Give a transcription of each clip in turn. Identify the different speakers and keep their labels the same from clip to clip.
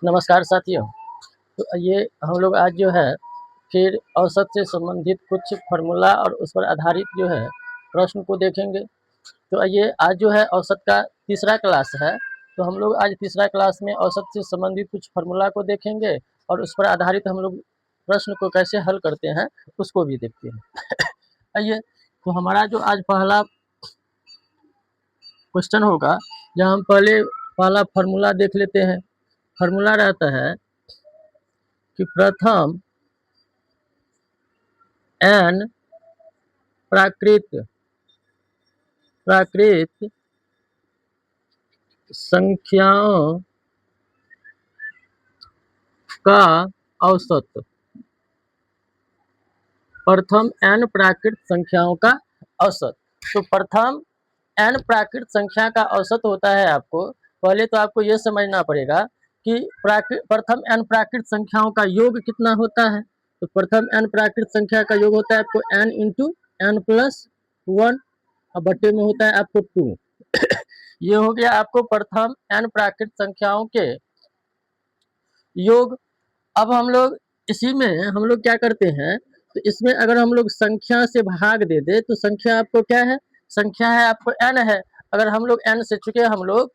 Speaker 1: नमस्कार साथियों। तो ये हम लोग आज जो है फिर औसत से संबंधित कुछ फार्मूला और उस पर आधारित जो है प्रश्न को देखेंगे। तो ये आज जो है औसत का तीसरा क्लास है। तो हम लोग आज तीसरा क्लास में औसत से संबंधित कुछ फार्मूला को देखेंगे और उस पर आधारित हम लोग प्रश्न को कैसे हल करते हैं उसको भी देखते हैं। आइए, तो हमारा जो आज पहला क्वेश्चन होगा, जहाँ हम पहला फार्मूला देख लेते हैं। फार्मूला रहता है कि प्रथम n प्राकृत संख्याओं का औसत। प्रथम n प्राकृत संख्याओं का औसत। तो प्रथम n प्राकृत संख्या का औसत होता है आपको, पहले तो आपको यह समझना पड़ेगा कि प्रथम n प्राकृत संख्याओं का योग कितना होता है। तो प्रथम n प्राकृत संख्या का योग होता है आपको n into n plus one, और बट्टे में होता है आपको 2। ये हो गया आपको प्रथम n प्राकृत संख्याओं के योग। अब हम लोग इसी में हम लोग क्या करते हैं, तो इसमें अगर हम लोग संख्या से भाग दे दे तो संख्या आपको क्या है, संख्या है आपको n है। अगर हम लोग n से चुके हम लोग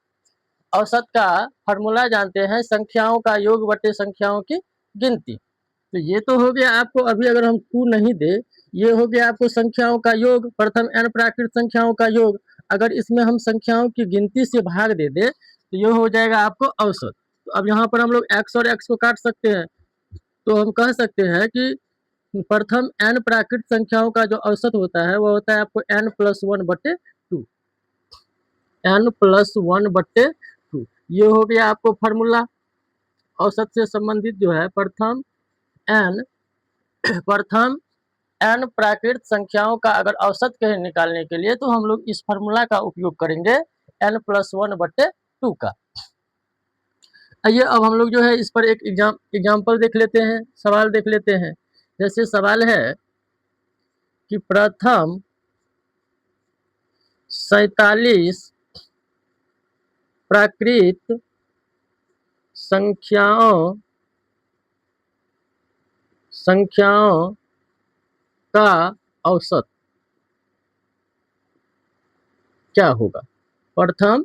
Speaker 1: औसत का फार्मूला जानते हैं, संख्याओं का योग बटे संख्याओं की गिनती। तो ये तो हो गया आपको, अभी अगर हम 2 नहीं दे, ये हो गया आपको संख्याओं का योग, प्रथम n प्राकृत संख्याओं का योग। अगर इसमें हम संख्याओं की गिनती से भाग दे दे तो ये हो जाएगा आपको औसत। तो अब यहाँ पर हम लोग x और x को काट सकते हैं। तो हम कह सकते हैं कि प्रथम n प्राकृत संख्याओं का जो औसत होता है वो होता है आपको n प्लस वन बट्टे 2। n प्लस वन बट्टे 2, ये हो गया आपको फार्मूला औसत से संबंधित जो है। प्रथम n प्राकृत संख्याओं का अगर औसत कहीं निकालने के लिए तो हम लोग इस फार्मूला का उपयोग करेंगे, n प्लस वन बट्टे 2 का। आइए, अब हम लोग जो है इस पर एक एग्जाम्पल देख लेते हैं, सवाल देख लेते हैं। जैसे सवाल है कि प्रथम 47 प्राकृत संख्याओं का औसत क्या होगा। प्रथम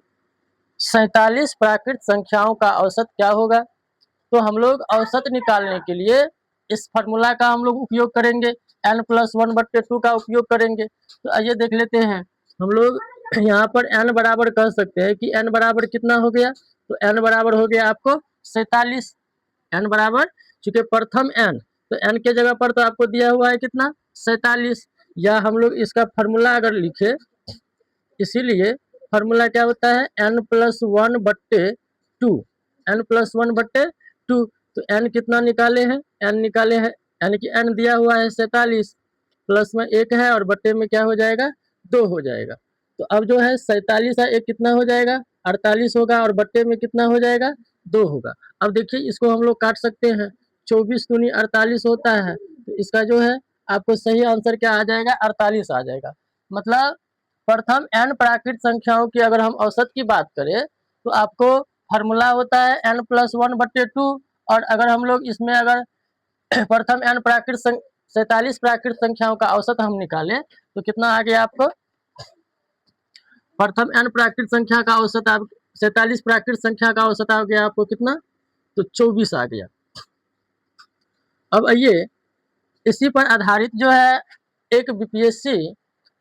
Speaker 1: 47 प्राकृत संख्याओं का औसत क्या होगा। तो हम लोग औसत निकालने के लिए इस फार्मूला का हम लोग उपयोग करेंगे, n प्लस वन बट्टे 2 का उपयोग करेंगे। तो आइए देख लेते हैं। हम लोग यहाँ पर n बराबर कह सकते हैं कि n बराबर कितना हो गया। तो n बराबर हो गया आपको 47। n बराबर, चूंकि प्रथम n, तो n के जगह पर तो आपको दिया हुआ है कितना, 47। या हम लोग इसका फार्मूला अगर लिखे, इसीलिए फार्मूला क्या होता है, n प्लस वन बट्टे 2। n प्लस वन बट्टे 2। तो n कितना निकाले हैं, n निकाले हैं, यानी कि n दिया हुआ है 47, प्लस में 1 है और बट्टे में क्या हो जाएगा, 2 हो जाएगा। तो अब जो है 47 है, एक कितना हो जाएगा, 48 होगा, और बट्टे में कितना हो जाएगा, 2 होगा। अब देखिए इसको हम लोग काट सकते हैं, 24 दूनी 48 होता है। तो इसका जो है आपको सही आंसर क्या आ जाएगा, 48 आ जाएगा। मतलब प्रथम n प्राकृत संख्याओं की अगर हम औसत की बात करें तो आपको फार्मूला होता है n प्लस वन बट्टे 2। और अगर हम लोग इसमें अगर प्रथम n प्राकृत 47 प्राकृत संख्याओं का औसत हम निकालें तो कितना आ गया आपको, प्रथम n प्राकृत संख्या का औसत आप 47 प्राकृत संख्या का औसत आ गया आपको कितना, तो 24 आ गया। अब आइए, इसी पर आधारित जो है एक बीपीएससी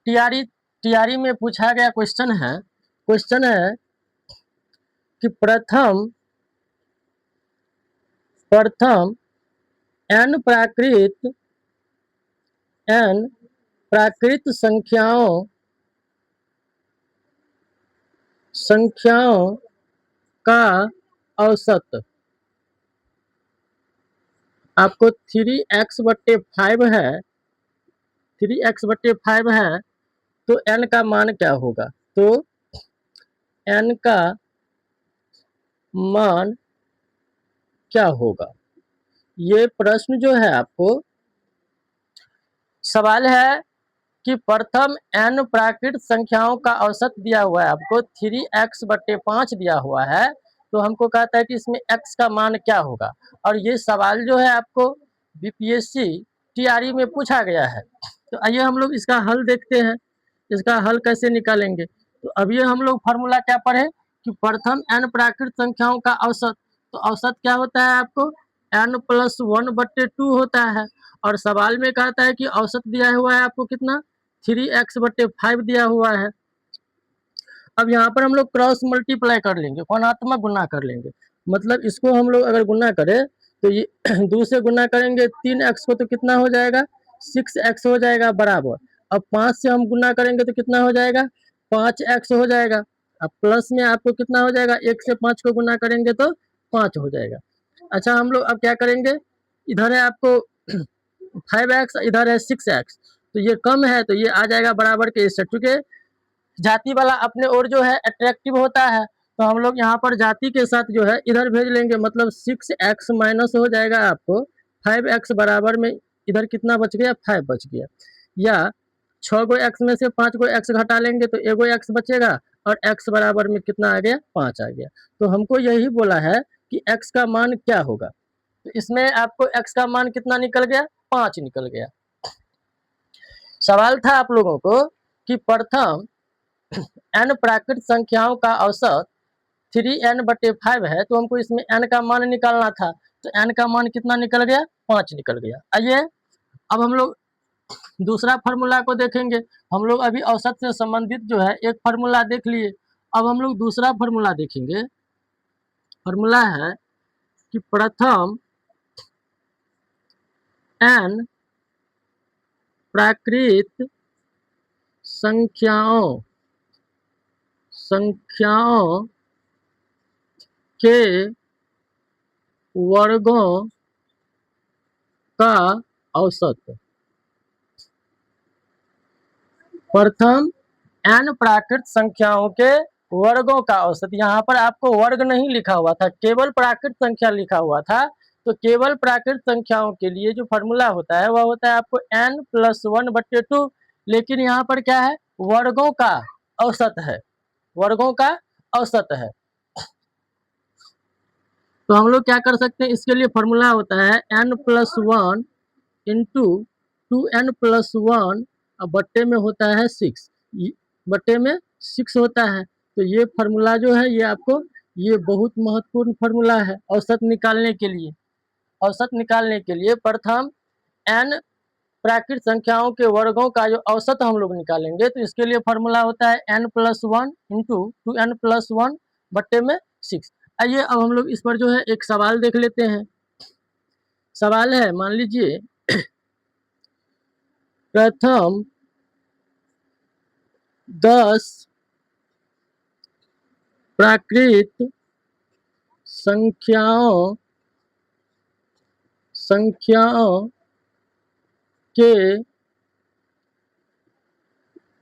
Speaker 1: टीआरई में पूछा गया क्वेश्चन है कि प्रथम n प्राकृत संख्याओं का औसत आपको 3x बट्टे 5 है, 3x बट्टे 5 है। तो n का मान क्या होगा, तो n का मान क्या होगा, ये प्रश्न जो है आपको सवाल है कि प्रथम n प्राकृत संख्याओं का औसत दिया हुआ है आपको 3x बट्टे 5 दिया हुआ है। तो हमको कहता है कि इसमें x का मान क्या होगा। और ये सवाल जो है आपको बीपीएससी टीआरई में पूछा गया है। तो आइए हम लोग इसका हल देखते हैं, इसका हल कैसे निकालेंगे। तो अभी हम लोग फार्मूला क्या पढ़े कि प्रथम n प्राकृत संख्याओं का औसत। तो औसत क्या होता है आपको n+1/2 होता है। और सवाल में कहता है कि औसत दिया हुआ है आपको कितना 3x/5 दिया हुआ है। अब यहाँ पर हम लोग क्रॉस मल्टीप्लाई कर लेंगे, कोणात्मक गुना कर लेंगे। मतलब इसको हम लोग अगर गुना करें तो ये 2 से गुना करेंगे 3x को तो कितना हो जाएगा 6x हो जाएगा बराबर। अब 5 से हम गुना करेंगे तो कितना हो जाएगा 5x हो जाएगा। अब प्लस में आपको कितना हो जाएगा 1 से 5 को गुना करेंगे तो 5 हो जाएगा। अच्छा हम लोग अब क्या करेंगे, इधर है आपको 5x, इधर है 6x, तो ये कम है तो ये आ जाएगा बराबर के इससे, चूंकि जाति वाला अपने ओर जो है अट्रैक्टिव होता है तो हम लोग यहाँ पर जाति के साथ जो है इधर भेज लेंगे। मतलब 6x माइनस हो जाएगा आपको 5x बराबर में इधर कितना बच गया 5 बच गया। या 6 गो x में से 5 गो x घटा लेंगे तो एगो x बचेगा और x बराबर में कितना आ गया 5 आ गया। तो हमको यही बोला है कि x का मान क्या होगा। तो इसमें आपको x का मान कितना निकल गया 5 निकल गया। सवाल था आप लोगों को कि प्रथम n प्राकृत संख्याओं का औसत 3n/5 है, तो हमको इसमें n का मान निकालना था। तो n का मान कितना निकल गया 5 निकल गया। आइए अब हम लोग दूसरा फार्मूला को देखेंगे। हम लोग अभी औसत से संबंधित जो है एक फार्मूला देख लिए, अब हम लोग दूसरा फार्मूला देखेंगे। फार्मूला है कि प्रथम n प्राकृत संख्याओं के वर्गों का औसत। प्रथम n प्राकृत संख्याओं के वर्गों का औसत। यहाँ पर आपको वर्ग नहीं लिखा हुआ था, केवल प्राकृत संख्या लिखा हुआ था। तो केवल प्राकृत संख्याओं के लिए जो फॉर्मूला होता है वह होता है आपको n+1/2। लेकिन यहाँ पर क्या है वर्गों का औसत है, वर्गों का औसत है। तो हम लोग क्या कर सकते हैं, इसके लिए फॉर्मूला होता है n+1 इंटू 2n+1 बट्टे में होता है 6, बट्टे में 6 होता है। तो ये फार्मूला जो है ये आपको ये बहुत महत्वपूर्ण फार्मूला है औसत निकालने के लिए। औसत निकालने के लिए प्रथम n प्राकृत संख्याओं के वर्गों का जो औसत हम लोग निकालेंगे तो इसके लिए फार्मूला होता है n+1 इंटू 2n+1 बट्टे में 6। आइए अब हम लोग इस पर जो है एक सवाल देख लेते हैं। सवाल है, मान लीजिए प्रथम 10 प्राकृत संख्याओं के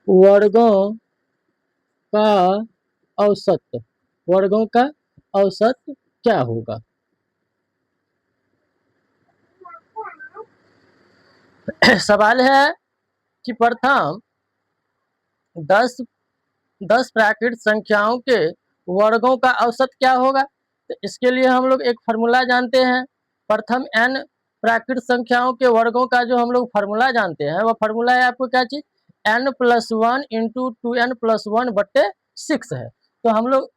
Speaker 1: वर्गों का औसत, वर्गों का औसत क्या होगा। सवाल है कि प्रथम 10 प्राकृत संख्याओं के वर्गों का औसत क्या होगा। तो इसके लिए हम लोग एक फार्मूला जानते हैं। प्रथम n प्राकृत संख्याओं के वर्गों का जो हम लोग फार्मूला जानते हैं वह फार्मूला है आपको क्या चीज n+1 इंटू 2n+1 बट्टे 6 है। तो हम लोग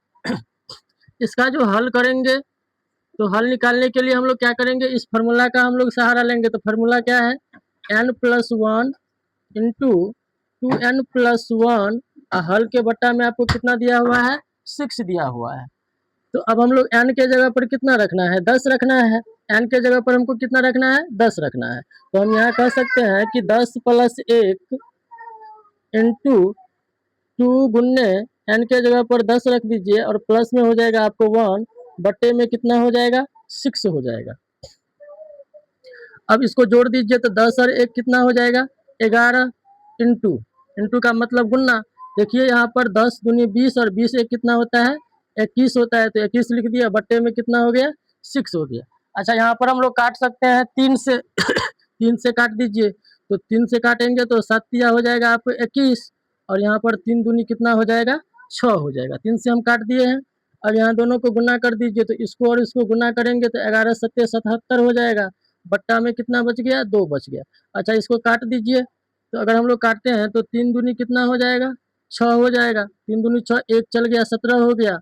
Speaker 1: इसका जो हल करेंगे तो हल निकालने के लिए हम लोग क्या करेंगे, इस फार्मूला का हम लोग सहारा लेंगे। तो फार्मूला क्या है n+1 इंटू 2n+1 हल के बट्टा में आपको कितना दिया हुआ है 6 दिया हुआ है। तो अब हम लोग n के जगह पर कितना रखना है 10 रखना है। n के जगह पर हमको कितना रखना है 10 रखना है। तो हम यहाँ कह सकते हैं कि 10 + 1 इंटू 2 गुन्ने n के जगह पर 10 रख दीजिए और प्लस में हो जाएगा आपको 1 बट्टे में कितना हो जाएगा 6 हो जाएगा। अब इसको जोड़ दीजिए तो 10 और 1 कितना हो जाएगा 11 इंटू, इंटू का मतलब गुन्ना। देखिए यहाँ पर 10 दूनी 20 और 20 एक कितना होता है 21 होता है। तो 21 लिख दिया बट्टे में कितना हो गया 6 हो गया। अच्छा यहाँ पर हम लोग काट सकते हैं 3 से 3 से काट दीजिए। तो 3 से काटेंगे तो 7 दिया हो जाएगा आपको 21 और यहाँ पर 3 दूनी कितना हो जाएगा 6 हो जाएगा। 3 से हम काट दिए हैं। अब यहाँ दोनों को गुना कर दीजिए, तो इसको और इसको गुना करेंगे तो 11 सत्ते 77 हो जाएगा। बट्टा में कितना बच गया? 2 बच गया। अच्छा, इसको काट दीजिए, तो अगर हम लोग काटते हैं तो 3 दूनी कितना हो जाएगा? 6 हो जाएगा। 3 दूनी 6, 1 चल गया, 17 हो गया।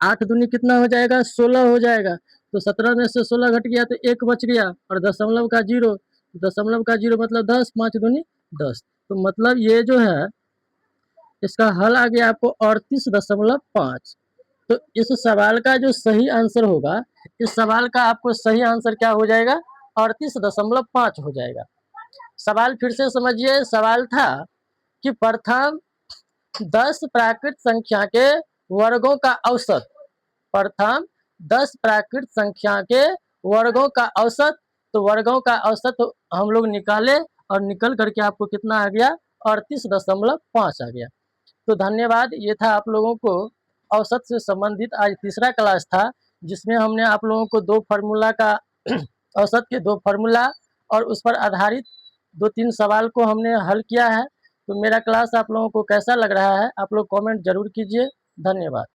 Speaker 1: 8 दूनी कितना हो जाएगा? 16 हो जाएगा। तो 17 में से 16 घट गया तो 1 बच गया, और दशमलव का 0, दशमलव का 0 मतलब 10, 5 दूनी 10। तो मतलब ये जो है, इसका हल आ गया आपको 38.5। तो इस सवाल का जो सही आंसर होगा, इस सवाल का आपको सही आंसर क्या हो जाएगा? 38.5 हो जाएगा। सवाल फिर से समझिए। सवाल था कि प्रथम 10 प्राकृत संख्या के वर्गों का औसत, प्रथम 10 प्राकृत संख्या के वर्गों का औसत। तो वर्गों का औसत हम लोग निकाले, और निकल करके आपको कितना आ गया? 38.5 आ गया। तो धन्यवाद। ये था आप लोगों को औसत से संबंधित आज तीसरा क्लास था, जिसमें हमने आप लोगों को 2 फार्मूला का औसत के 2 फार्मूला और उस पर आधारित 2-3 सवाल को हमने हल किया है। तो मेरा क्लास आप लोगों को कैसा लग रहा है? आप लोग कमेंट जरूर कीजिए। धन्यवाद।